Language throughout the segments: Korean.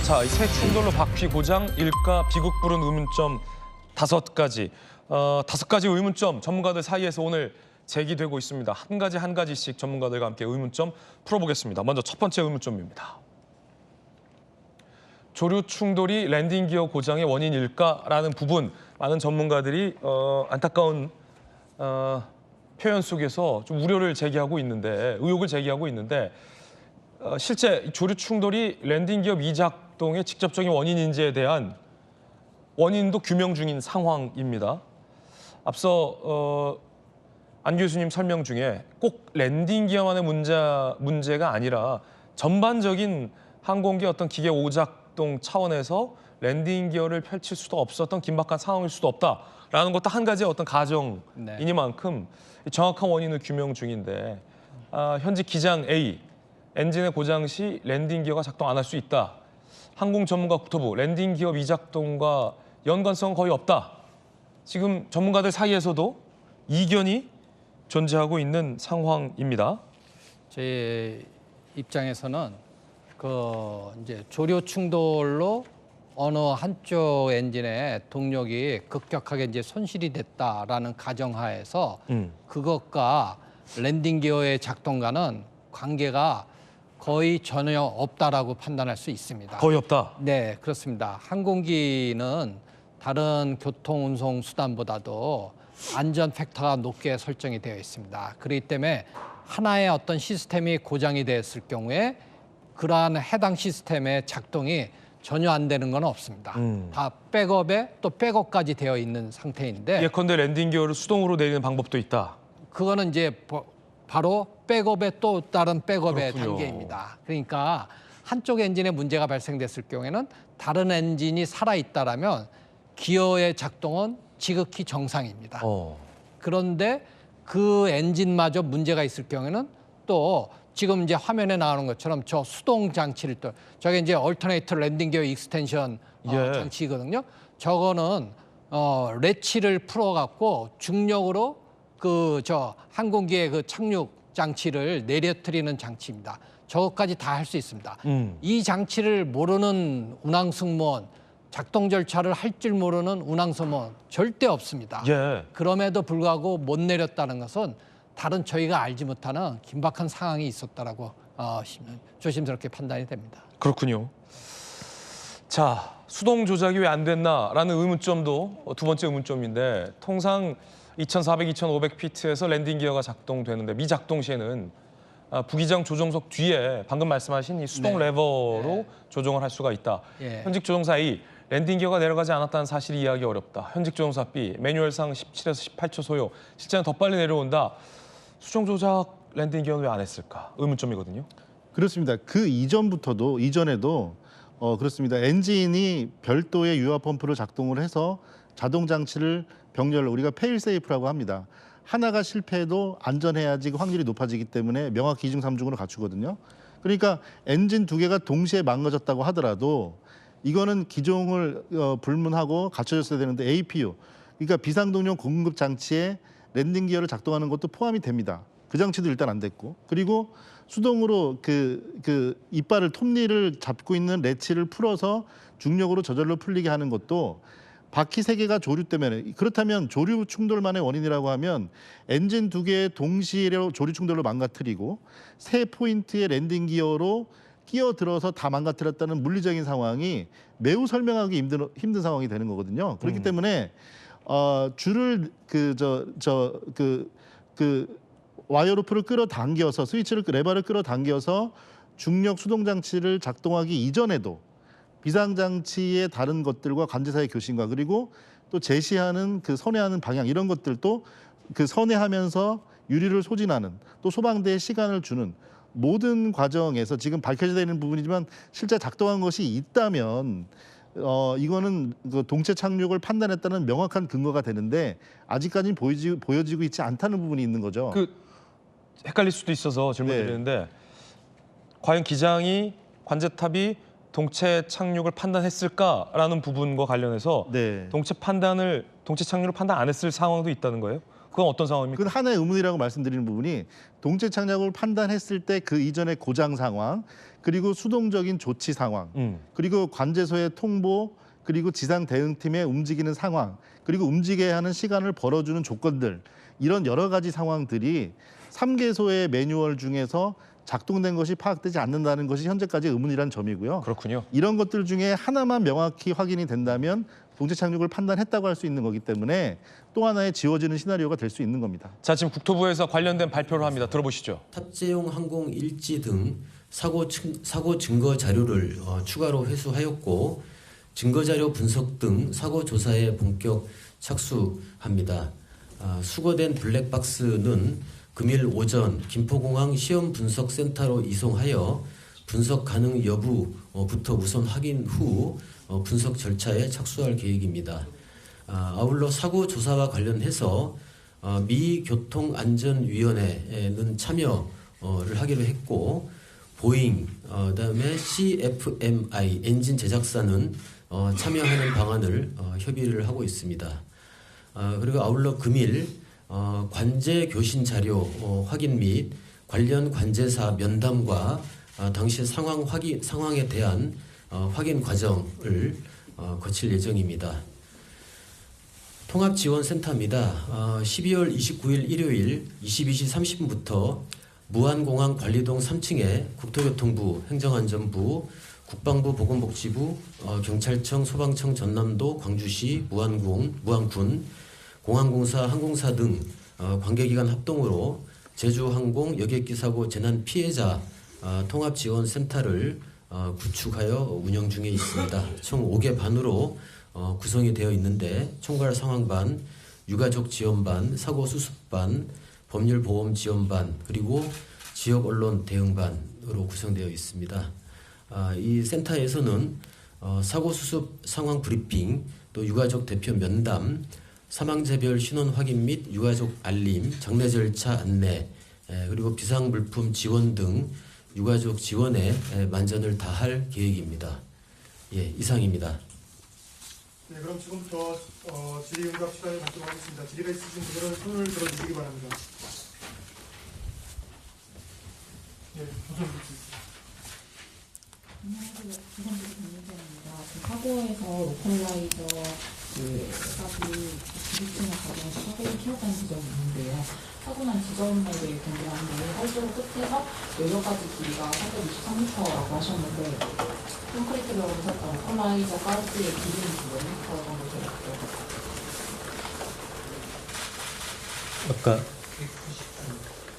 자, 이 새 충돌로 바퀴 고장, 일가, 비극 부른 의문점 5가지. 5가지 의문점 전문가들 사이에서 오늘 제기되고 있습니다. 한 가지씩 전문가들과 함께 의문점 풀어보겠습니다. 먼저 첫 번째 의문점입니다. 조류 충돌이 랜딩 기어 고장의 원인일까라는 부분, 많은 전문가들이 안타까운 표현 속에서 좀 우려를 제기하고 있는데, 의혹을 제기하고 있는데, 실제 조류 충돌이 랜딩 기어 미작동의 직접적인 원인인지에 대한 원인도 규명 중인 상황입니다. 앞서 안 교수님 설명 중에 꼭 랜딩 기어만의 문제가 아니라 전반적인 항공기 어떤 기계 오작동 차원에서 랜딩 기어를 펼칠 수도 없었던 긴박한 상황일 수도 없다라는 것도 한 가지의 어떤 가정이니만큼 정확한 원인을 규명 중인데, 현직 기장 A, 엔진의 고장 시 랜딩 기어가 작동 안 할 수 있다. 항공 전문가 국토부, 랜딩 기어 미작동과 연관성은 거의 없다. 지금 전문가들 사이에서도 이견이 존재하고 있는 상황입니다. 제 입장에서는 이제 조류 충돌로 어느 한쪽 엔진의 동력이 급격하게 이제 손실이 됐다라는 가정하에서 그것과 랜딩 기어의 작동과는 관계가 거의 전혀 없다라고 판단할 수 있습니다. 거의 없다. 네, 그렇습니다. 항공기는 다른 교통 운송 수단보다도 안전 팩터가 높게 설정이 되어 있습니다. 그렇기 때문에 하나의 어떤 시스템이 고장이 됐을 경우에 그러한 해당 시스템의 작동이 전혀 안 되는 건 없습니다. 다 백업에 또 백업까지 되어 있는 상태인데, 예컨대 랜딩 기어를 수동으로 내리는 방법도 있다. 그거는 이제 바로 백업의 또 다른 백업의 그렇군요. 단계입니다. 그러니까 한쪽 엔진에 문제가 발생됐을 경우에는 다른 엔진이 살아있다라면 기어의 작동은 지극히 정상입니다. 그런데 그 엔진마저 문제가 있을 경우에는 또 지금 이제 화면에 나오는 것처럼 저 수동 장치를 또 저게 이제 얼터네이터 랜딩 기어 익스텐션 장치거든요. 저거는 레치를 풀어갖고 중력으로 저 항공기의 그 착륙 장치를 내려뜨리는 장치입니다. 저것까지 다 할 수 있습니다. 이 장치를 모르는 운항승무원, 작동 절차를 할 줄 모르는 운항승무원 절대 없습니다. 그럼에도 불구하고 못 내렸다는 것은 다른 저희가 알지 못하는 긴박한 상황이 있었다라고 조심스럽게 판단이 됩니다. 그렇군요. 자, 수동 조작이 왜 안 됐나라는 의문점도 두 번째 의문점인데, 통상 2,400, 2,500피트에서 랜딩 기어가 작동되는데 미작동 시에는 부기장 조종석 뒤에 방금 말씀하신 이 수동 레버로 조종을 할 수가 있다. 현직 조종사 A, 랜딩 기어가 내려가지 않았다는 사실이 이해하기 어렵다. 현직 조종사 B, 매뉴얼상 17에서 18초 소요. 실제는 더 빨리 내려온다. 수동 조작 랜딩 기어는 왜 안 했을까? 의문점이거든요. 그렇습니다. 그 이전에도 그렇습니다. 엔진이 별도의 유압 펌프를 작동을 해서 자동 장치를 병렬, 우리가 페일 세이프라고 합니다. 하나가 실패해도 안전해야지 확률이 높아지기 때문에 명확히 2중 3중으로 갖추거든요. 그러니까 엔진 2개가 동시에 망가졌다고 하더라도 이거는 기종을 불문하고 갖춰졌어야 되는데 APU, 그러니까 비상동력 공급 장치에 랜딩 기어를 작동하는 것도 포함이 됩니다. 그 장치도 일단 안 됐고, 그리고 수동으로 그 이빨을 톱니를 잡고 있는 레치를 풀어서 중력으로 저절로 풀리게 하는 것도 바퀴 3개가 조류 때문에, 그렇다면 조류 충돌만의 원인이라고 하면 엔진 2개의 동시에 조류 충돌로 망가뜨리고 3포인트의 랜딩 기어로 끼어들어서 다 망가뜨렸다는 물리적인 상황이 매우 설명하기 힘든 상황이 되는 거거든요. 그렇기 때문에 줄을 와이어로프를 끌어당겨서 레버를 끌어당겨서 중력 수동 장치를 작동하기 이전에도 비상장치의 다른 것들과 관제사의 교신과, 그리고 또 제시하는 그 선회하는 방향, 이런 것들도 그 선회하면서 유리를 소진하는, 또 소방대에 시간을 주는 모든 과정에서 지금 밝혀져야 되는 부분이지만 실제 작동한 것이 있다면 이거는 그 동체 착륙을 판단했다는 명확한 근거가 되는데 아직까지는 보여지고 있지 않다는 부분이 있는 거죠. 헷갈릴 수도 있어서 질문드리는데, 과연 기장이 관제탑이 동체 착륙을 판단했을까라는 부분과 관련해서 동체 착륙을 판단 안 했을 상황도 있다는 거예요? 그건 어떤 상황입니까? 그건 하나의 의문이라고 말씀드리는 부분이 동체 착륙을 판단했을 때 그 이전의 고장 상황, 그리고 수동적인 조치 상황, 그리고 관제소의 통보, 그리고 지상 대응팀의 움직이는 상황, 그리고 움직여야 하는 시간을 벌어주는 조건들, 이런 여러 가지 상황들이 3개소의 매뉴얼 중에서 작동된 것이 파악되지 않는다는 것이 현재까지 의문이라는 점이고요. 그렇군요. 이런 것들 중에 하나만 명확히 확인이 된다면 동체 착륙을 판단했다고 할 수 있는 거기 때문에 또 하나의 지워지는 시나리오가 될 수 있는 겁니다. 자, 지금 국토부에서 관련된 발표를 합니다. 들어보시죠. 탑재용 항공 일지 등 사고 증거 자료를 추가로 회수하였고 증거 자료 분석 등 사고 조사에 본격 착수합니다. 수거된 블랙박스는 금일 오전 김포공항 시험 분석 센터로 이송하여 분석 가능 여부부터 우선 확인 후 분석 절차에 착수할 계획입니다. 아울러 사고 조사와 관련해서 미 교통안전위원회는 참여를 하기로 했고 보잉, 그다음에 CFMI 엔진 제작사는 참여하는 방안을 협의를 하고 있습니다. 그리고 아울러 금일 관제 교신 자료 확인 및 관련 관제사 면담과 당시 상황에 대한 확인 과정을 거칠 예정입니다. 통합지원센터입니다. 12월 29일 일요일 22시 30분부터 무안공항 관리동 3층에 국토교통부, 행정안전부, 국방부, 보건복지부, 경찰청, 소방청, 전남도, 광주시, 무안군, 공항공사, 항공사 등 관계기관 합동으로 제주항공 여객기사고 재난 피해자 통합지원센터를 구축하여 운영 중에 있습니다. 총 5개 반으로 구성이 되어 있는데 총괄 상황반, 유가족 지원반, 사고 수습반, 법률보험 지원반, 그리고 지역 언론 대응반으로 구성되어 있습니다. 이 센터에서는 사고 수습 상황 브리핑, 또 유가족 대표 면담, 사망자별 신원 확인 및 유가족 알림, 장례 절차 안내, 그리고 비상물품 지원 등 유가족 지원에 만전을 다할 계획입니다. 예, 이상입니다. 네, 그럼 지금부터 질의응답 시간을 갖도록 하겠습니다. 질의가 있으신 분들은 손을 들어주시기 바랍니다. 네, 우선 안녕하세요. 부산대 김민정입니다. 사고에서 로컬라이저 값이 부딪히는 과정에서 사고를 키웠다는 지점이 있는데요. 사고 난 지점에 대해 궁금한데 활주로 끝에서 여러 가지 길이가 423m라고 하셨는데 콘크리트로 오셨던 로컬라이저 가스의 길이는 몇 m 정도 되었고요? 아까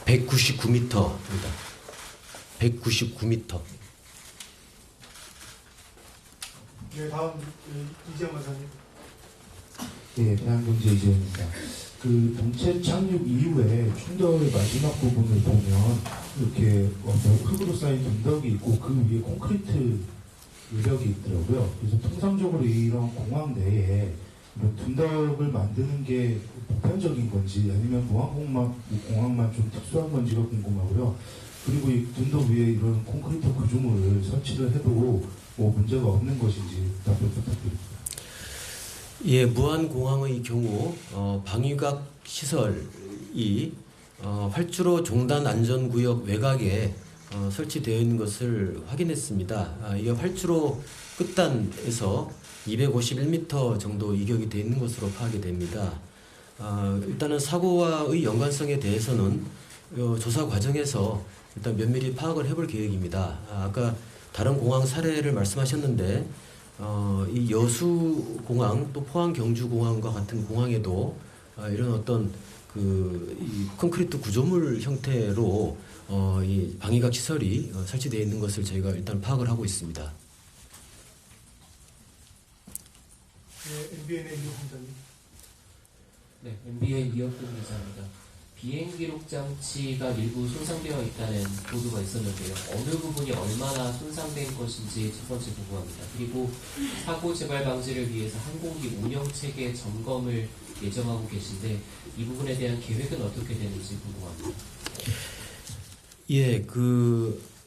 199m입니다. 199m. 네, 다음 이재영 간사님. 네, 대한경제 이재입니다. 그 동체 착륙 이후에 충돌의 마지막 부분을 보면 이렇게 흙으로 쌓인 둔덕이 있고 그 위에 콘크리트 외벽이 있더라고요. 그래서 통상적으로 이런 공항 내에 이런 둔덕을 만드는 게 보편적인 건지 아니면 공항만 좀 특수한 건지가 궁금하고요. 그리고 이 둔덕 위에 이런 콘크리트 구조물을 설치를 해도 뭐 문제가 없는 것인지 답변 부탁드립니다. 예, 무안공항의 경우 방위각 시설이 활주로 종단 안전구역 외곽에 설치되어 있는 것을 확인했습니다. 이게 활주로 끝단에서 251m 정도 이격이 되어 있는 것으로 파악이 됩니다. 일단은 사고와의 연관성에 대해서는 조사 과정에서 일단 면밀히 파악을 해볼 계획입니다. 아까 다른 공항 사례를 말씀하셨는데 이 여수공항 또 포항 경주공항과 같은 공항에도 이런 어떤 이 콘크리트 구조물 형태로 이 방위각 시설이 설치되어 있는 것을 저희가 일단 파악을 하고 있습니다. 네, MBN의 이호 공장님. 네, MBA 이혁근 기자입니다. 비행 기록 장치가 일부 손상되어 있다는 보도가 있었는데요. 어느 부분이 얼마나 손상된 것인지 첫 번째 궁금합니다. 그리고 사고 재발 방지를 위해서 항공기 운영 체계 점검을 예정하고 계신데 이 부분에 대한 계획은 어떻게 되는지 궁금합니다. 예,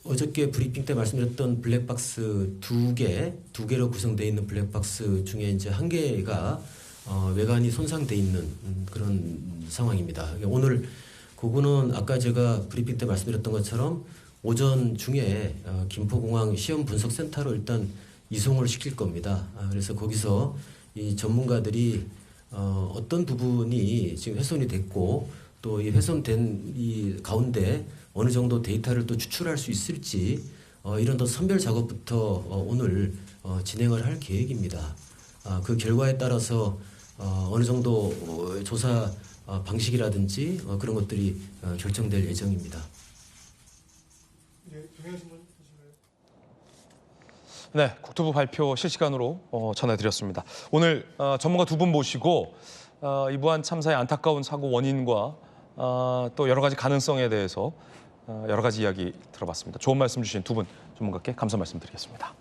어저께 브리핑 때 말씀드렸던 블랙박스 두 개로 구성되어 있는 블랙박스 중에 이제 한 개가 외관이 손상돼 있는 그런 상황입니다. 오늘 그거는 아까 제가 브리핑 때 말씀드렸던 것처럼 오전 중에 김포공항 시험 분석센터로 일단 이송을 시킬 겁니다. 그래서 거기서 이 전문가들이 어떤 부분이 지금 훼손이 됐고 또 이 훼손된 이 가운데 어느 정도 데이터를 또 추출할 수 있을지 이런 더 선별 작업부터 오늘 진행을 할 계획입니다. 그 결과에 따라서 어느 정도 조사 방식이라든지 그런 것들이 결정될 예정입니다. 네, 정혜신문 보실까요? 네, 국토부 발표 실시간으로 전해드렸습니다. 오늘 전문가 두 분 모시고 이 무한 참사의 안타까운 사고 원인과 또 여러 가지 가능성에 대해서 여러 가지 이야기 들어봤습니다. 좋은 말씀 주신 두 분 전문가께 감사 말씀드리겠습니다.